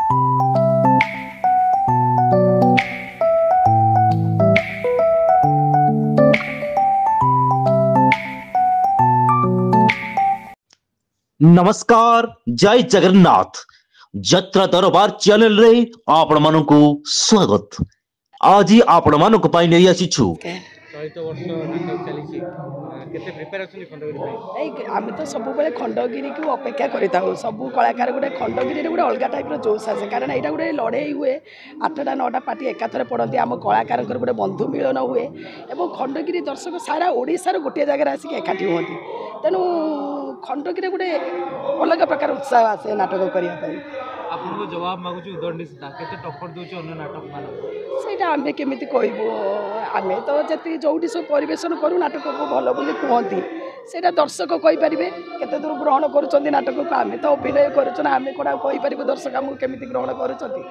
नमस्कार जय जगन्नाथ जत्रा दरबार चैनल रे आपण मानकु स्वागत। आज ही आपण मानक पाई नै आसीछु चलित वर्ष नाटक चली केते प्रिपरेशन खंडगिरी भाई आम तो सब बेले खंडगिरी को अपेक्षा करता सब कलाकार गोटे खंडगिरी गोटे अलग टाइप जोश आसे कारण यहाँ गोटे लड़े हुए 8टा 9टा पार्टी एकाथरे पड़ती आम कलाकार गोटे बंधु मिलन हुए और खंडगिरी दर्शक सारा ओडिशार गोटे जगह आसिक एकाठी हुआ तेणु खंडगिरी गोटे अलग प्रकार उत्साह आसे नाटक करने आपको जवाब मागुची उदंडी सीता केते टक्कर दोची अन्य नाटक मान सेटा आमे केमिति कहबो आमे तो जति जोटी सब परिवेशन करू नाटक को भलो बोली कहती सेटा दर्शक कहि परिबे केते दूर ग्रहण करूचंदी नाटक को आमे तो अभिनय करूचना आमे कोडा कहि परिबो दर्शक हम केमिति ग्रहण करूचंदी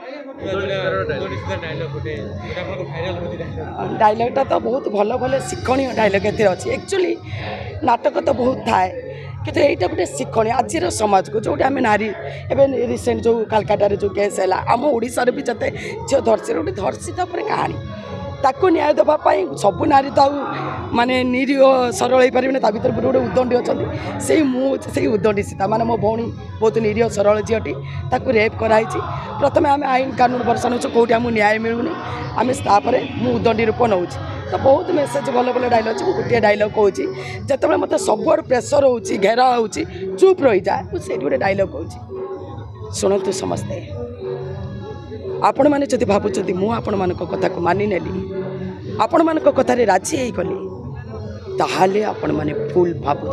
उदंडी सीता डायलॉग गोटे एटा आपन वायरल होती डायलॉग ता तो बहुत भलो भलो शिक्षणीय डायलॉग एते अछि एक्चुअली नाटक तो बहुत थाए कि यहाँ गोटे शिक्षण आज समाज को जो आम नारी एवं रिसेंट जो कालकाटा जो केस है आम ओडिशार भी जिते झील धर्षी गोटे धर्षित कहानी ताकू न्याय देवाई सब नारी तो माने निरीह सरल हो पारे ता भर गोटे उदंडी अच्छा से उदंडी सीता माने मो भौणी बहुत निरीह सरल झीटी ताकू रेप कराई प्रथम आम आईन कानून वर्षा नौ कौटी आमको न्याय मिलूनी आम मु उदंडी रूप नौ तो बहुत मेसेज भल भल डायलॉग अच्छे गोटे डायलॉग कहूँ जिते मत सब प्रेसर हो घेरा हो चुप रही जाए से गोटे डायलॉग कहूँ शुणु समस्ते आपण मैंने जब भावुं मुझे मान कथा को मानि नेली आपण मान कथार राजी हो गली ताहले आपण मैंने फुल भावुं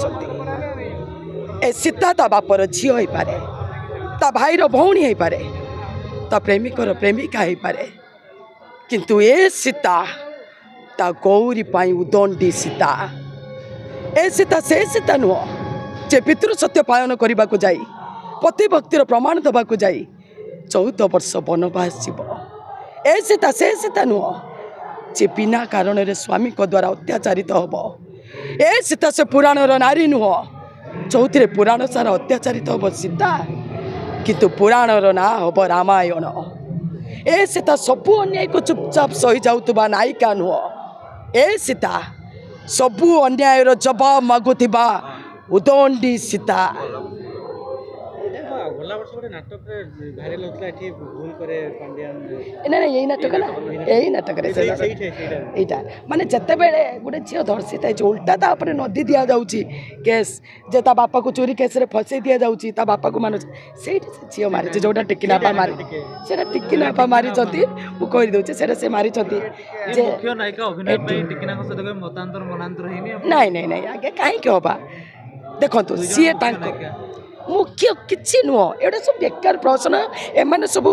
ए सीता ता बापर झी हो पारे ता भाईर भौणी हो पारे ता प्रेमिकर प्रेमिका हो पारे किंतु ए सीता ता गौरी पाई उदंडी सीता ए सीता से सीता नुह जे पितृ सत्य पालन करने को जाई पति भक्तिर प्रमाण दबा को जाई 14 वर्ष वनवास जीव ए सीता से सीता नुह जे बिना कारण रे स्वामी को द्वारा अत्याचारित हम ए सीता से पुराणर नारी नुह चौथी पुराण सारा अत्याचारित हम सीता किंतु पुराणर ना हम रामायण ए सीता सबू अन्याय को चुपचाप सही जाऊा नायिका नुह ए सीता सबू अन्यायर जवाब मागुथिबा उदंडी सीता गला वर्ष गोटे नाटक भाइरल होता है भूल करे पांड्यान ना यही नाटक ना यही नाटक यहाँ माने जिते बेले गोटे झील धर्षित है उल्टा तापर नदी दि जाऊँगी केस जे ता बापा को चोरी केस रे फसई दि जाऊँगी ता बापा को मान से झील मारी जोटा टिकिनापा मारी से टिकिनापा मारी मुझे कही दूसरे से मारी नाई नाई नाई आगे कहीं हवा देखो सी मुख्य किसी नुह एटा सब बेकार प्रश्न एम सब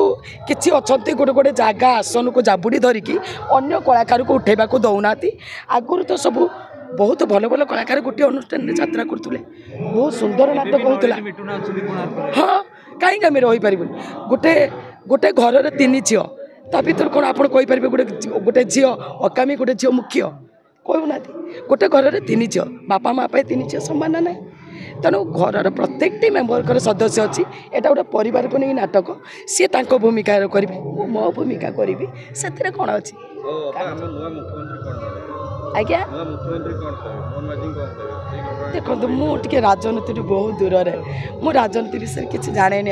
किसी अच्छा गोटे गोटे जगह आसन को जाबुड़ी धरिकी अन्य कलाकार को उठेबा को दौना आगुरी तो सब बहुत भल भल कलाकार गोटे अनुष्ठान में यात्रा करते बहुत सुंदर नाटक होता हाँ कहीं आम रहीपर गोटे गोटे घर 3 झील ता भर कौन आप गोटे गोटे झील अकामी गोटे झील मुख्य कहूना गोटे घर 3 झील बापा माँ 3 झील सम्मान ना तेणु घर प्रत्येक मेम्बर सदस्य अच्छी एटा गोटे परिवार को नहीं नाटक सी भूमिका करेंगे मो भूमिका करी से कौन अच्छी आज्ञा देखो मुझे राजनीति बहुत दूर है मु राजनीति विषय किसी जाने